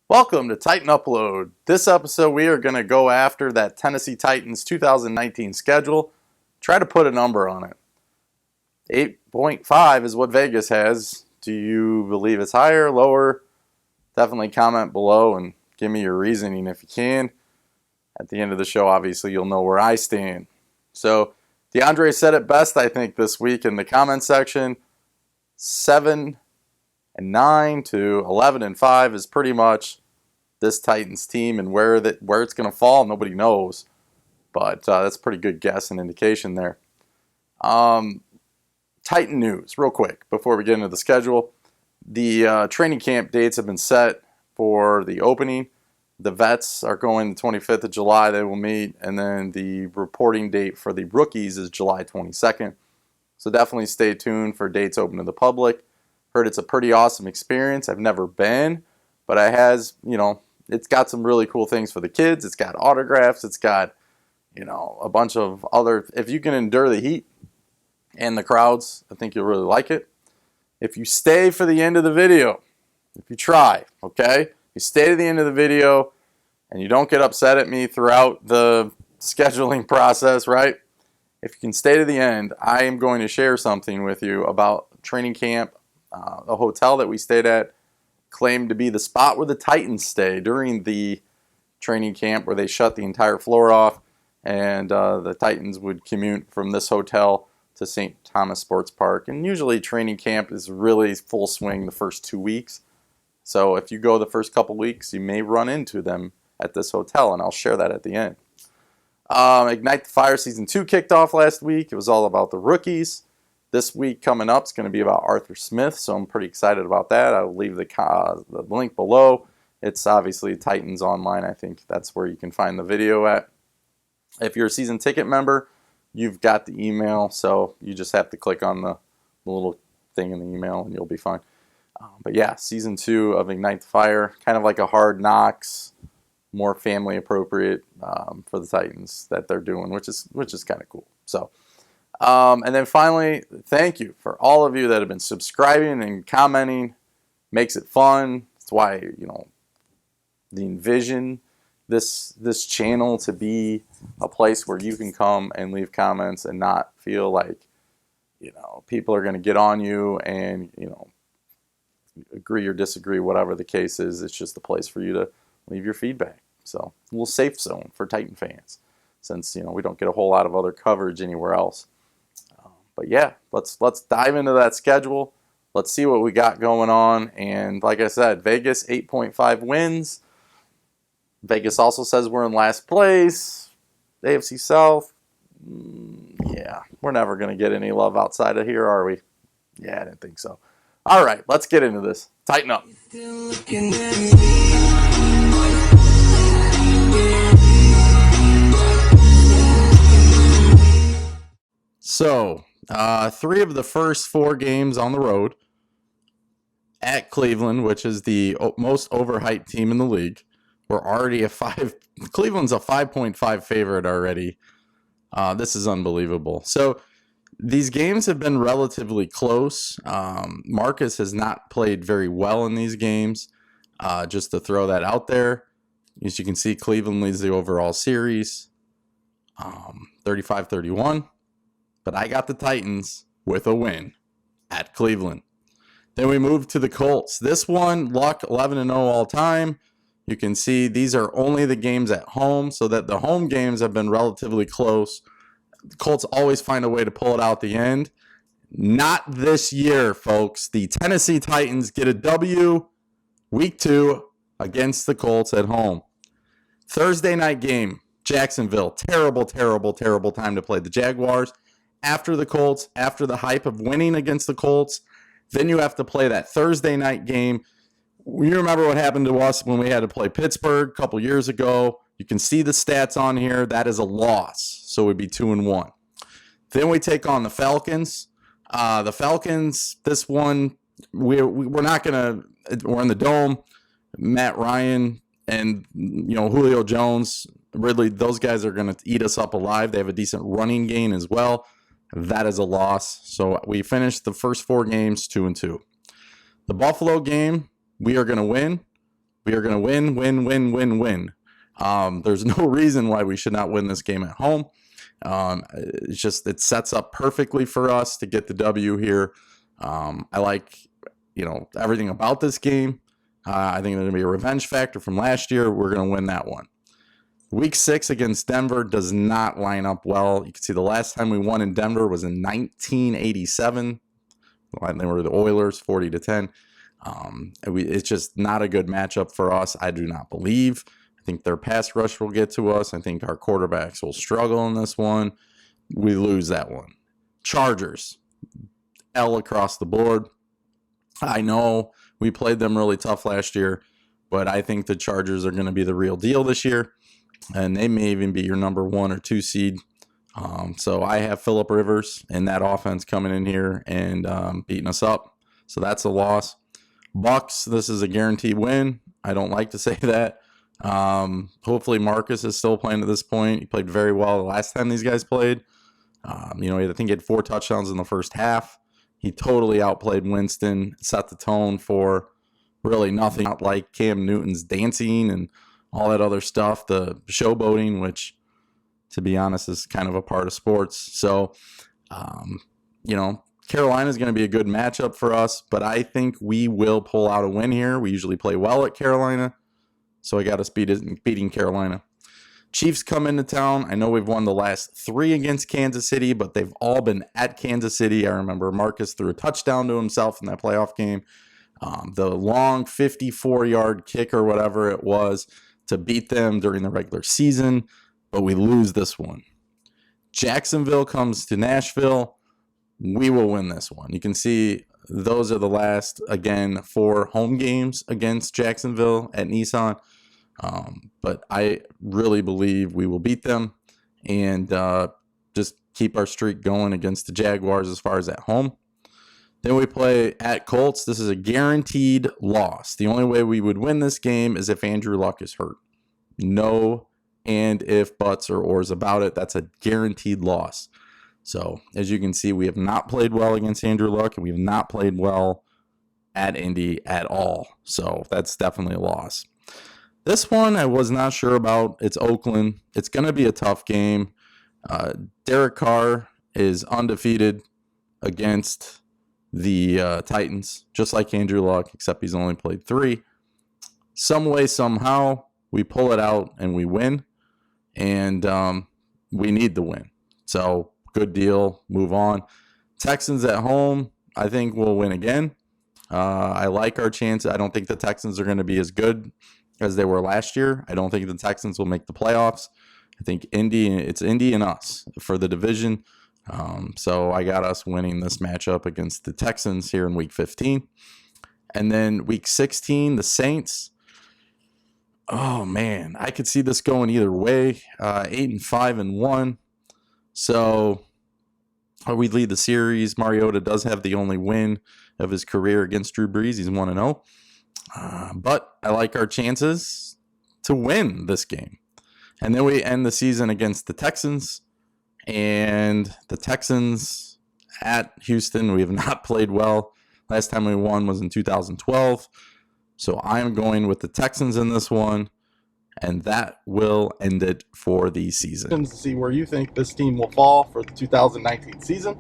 Welcome to TitanUpLoad. This episode we are going to go after that Tennessee Titans 2019 schedule. Try to put a number on it. 8.5 is what Vegas has. Do you believe it's higher, lower? Definitely comment below and give me your reasoning if you can. At the end of the show, obviously, you'll know where I stand. So, DeAndre said it best, I think, this week in the comment section. 7-9 to 11-5 is pretty much this Titans team, and where it's going to fall, nobody knows. But that's a pretty good guess and indication there. Titan news, real quick, before we get into the schedule. The training camp dates have been set for the opening. The vets are going the 25th of July. They will meet, and then the reporting date for the rookies is July 22nd. So definitely stay tuned for dates open to the public. Heard it's a pretty awesome experience. I've never been, but it's got some really cool things for the kids. It's got autographs. It's got, a bunch of other. If you can endure the heat and the crowds, I think you'll really like it. If you stay for the end of the video, if you try, okay? You stay to the end of the video and you don't get upset at me throughout the scheduling process, right? If you can stay to the end, I am going to share something with you about training camp. The hotel that we stayed at claimed to be the spot where the Titans stay during the training camp, where they shut the entire floor off, and the Titans would commute from this hotel to St. Thomas Sports Park. And usually training camp is really full swing the first 2 weeks. So if you go the first couple weeks, you may run into them at this hotel, and I'll share that at the end. Ignite the Fire Season 2 kicked off last week. It was all about the rookies. This week coming up is going to be about Arthur Smith, so I'm pretty excited about that. I'll leave the link below. It's obviously Titans Online. I think that's where you can find the video at. If you're a season ticket member, you've got the email, so you just have to click on the little thing in the email and you'll be fine. But yeah, Season 2 of Ignite the Fire, kind of like a Hard Knocks, more family appropriate for the Titans that they're doing, which is kind of cool. So, and then finally, thank you for all of you that have been subscribing and commenting. Makes it fun. That's why the envision this channel to be a place where you can come and leave comments and not feel like people are going to get on you and agree or disagree, whatever the case is. It's just a place for you to leave your feedback. So a little safe zone for Titan fans, since we don't get a whole lot of other coverage anywhere else. But yeah, let's dive into that schedule. Let's see what we got going on. And like I said, Vegas 8.5 wins. Vegas also says we're in last place. AFC South. Yeah, we're never going to get any love outside of here, are we? Yeah, I didn't think so. All right, let's get into this. Tighten up. So, 3 of the first 4 games on the road at Cleveland, which is the most overhyped team in the league. We're already Cleveland's a 5.5 favorite already. This is unbelievable. So, these games have been relatively close. Marcus has not played very well in these games. Just to throw that out there. As you can see, Cleveland leads the overall series 35-31. But I got the Titans with a win at Cleveland. Then we move to the Colts. This one, luck 11-0 all time. You can see these are only the games at home, so that the home games have been relatively close. The Colts always find a way to pull it out at the end. Not this year, folks. The Tennessee Titans get a W week 2 against the Colts at home. Thursday night game, Jacksonville. Terrible, terrible, terrible time to play the Jaguars. After the Colts, after the hype of winning against the Colts, then you have to play that Thursday night game. You remember what happened to us when we had to play Pittsburgh a couple years ago. You can see the stats on here. That is a loss, so we'd be 2-1. Then we take on the Falcons. The Falcons, this one, we're not going to – we're in the Dome. Matt Ryan and, Julio Jones, Ridley, those guys are going to eat us up alive. They have a decent running game as well. That is a loss. So we finished the first 4 games 2-2. The Buffalo game, we are going to win. We are going to win, win, win, win, win. There's no reason why we should not win this game at home. It's just, it sets up perfectly for us to get the W here. I like, everything about this game. I think there's going to be a revenge factor from last year. We're going to win that one. Week 6 against Denver does not line up well. You can see the last time we won in Denver was in 1987. They were the Oilers, 40-10. It's just not a good matchup for us, I do not believe. I think their pass rush will get to us. I think our quarterbacks will struggle in this one. We lose that one. Chargers, L across the board. I know we played them really tough last year, but I think the Chargers are going to be the real deal this year, and they may even be your number 1 or 2 seed. So I have Phillip Rivers and that offense coming in here and beating us up. So that's a loss. Bucks, this is a guaranteed win. I don't like to say that. Hopefully Marcus is still playing at this point. He played very well the last time these guys played. I think he had 4 touchdowns in the first half. He totally outplayed Winston, set the tone for really nothing, not like Cam Newton's dancing and all that other stuff, the showboating, which, to be honest, is kind of a part of sports. So, Carolina is going to be a good matchup for us, but I think we will pull out a win here. We usually play well at Carolina, so I got us beating Carolina. Chiefs come into town. I know we've won the last 3 against Kansas City, but they've all been at Kansas City. I remember Marcus threw a touchdown to himself in that playoff game. The long 54-yard kick or whatever it was to beat them during the regular season, but we lose this one. Jacksonville comes to Nashville. We will win this one. You can see those are the last, again, 4 home games against Jacksonville at Nissan. But I really believe we will beat them and just keep our streak going against the Jaguars as far as at home. Then we play at Colts. This is a guaranteed loss. The only way we would win this game is if Andrew Luck is hurt. No and if, buts, or ors about it. That's a guaranteed loss. So, as you can see, we have not played well against Andrew Luck, and we have not played well at Indy at all. So, that's definitely a loss. This one I was not sure about. It's Oakland. It's going to be a tough game. Derek Carr is undefeated against the Titans, just like Andrew Luck, except he's only played 3. Some way, somehow, we pull it out and we win, and we need the win. So, good deal. Move on. Texans at home, I think we'll win again. I like our chances. I don't think the Texans are going to be as good as they were last year. I don't think the Texans will make the playoffs. I think it's Indy and us for the division. So I got us winning this matchup against the Texans here in Week 15. And then Week 16, the Saints. Oh, man. I could see this going either way. 8-5-1. So we lead the series. Mariota does have the only win of his career against Drew Brees. He's 1-0. But I like our chances to win this game. And then we end the season against the Texans. And the Texans at Houston, we have not played well. Last time we won was in 2012. So I'm going with the Texans in this one. And that will end it for the season. To see where you think this team will fall for the 2019 season.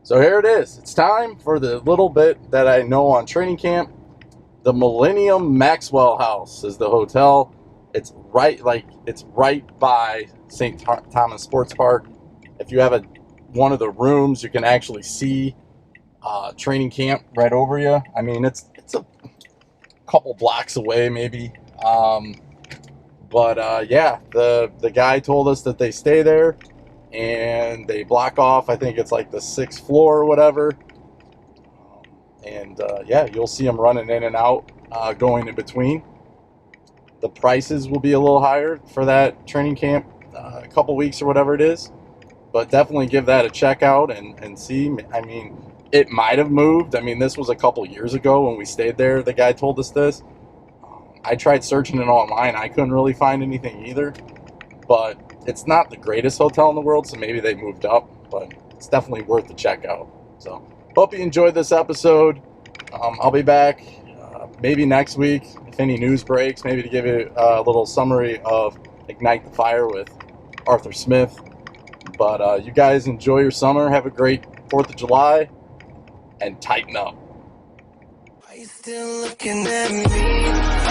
So here it is. It's time for the little bit that I know on training camp. The Millennium Maxwell House is the hotel. It's right by St. Thomas Sports Park. If you have one of the rooms, you can actually see training camp right over you. I mean, it's a couple blocks away, maybe. Yeah, the guy told us that they stay there and they block off, I think it's like the 6th floor or whatever. Yeah, you'll see them running in and out, going in between. The prices will be a little higher for that training camp, a couple weeks or whatever it is. But definitely give that a check out and see. I mean, it might have moved. I mean, this was a couple years ago when we stayed there. The guy told us this. I tried searching it online. I couldn't really find anything either. But it's not the greatest hotel in the world, so maybe they moved up. But it's definitely worth the check out. So, hope you enjoyed this episode. I'll be back maybe next week if any news breaks, maybe to give you a little summary of Ignite the Fire with Arthur Smith. But you guys enjoy your summer. Have a great 4th of July. And tighten up. Are you still looking at me?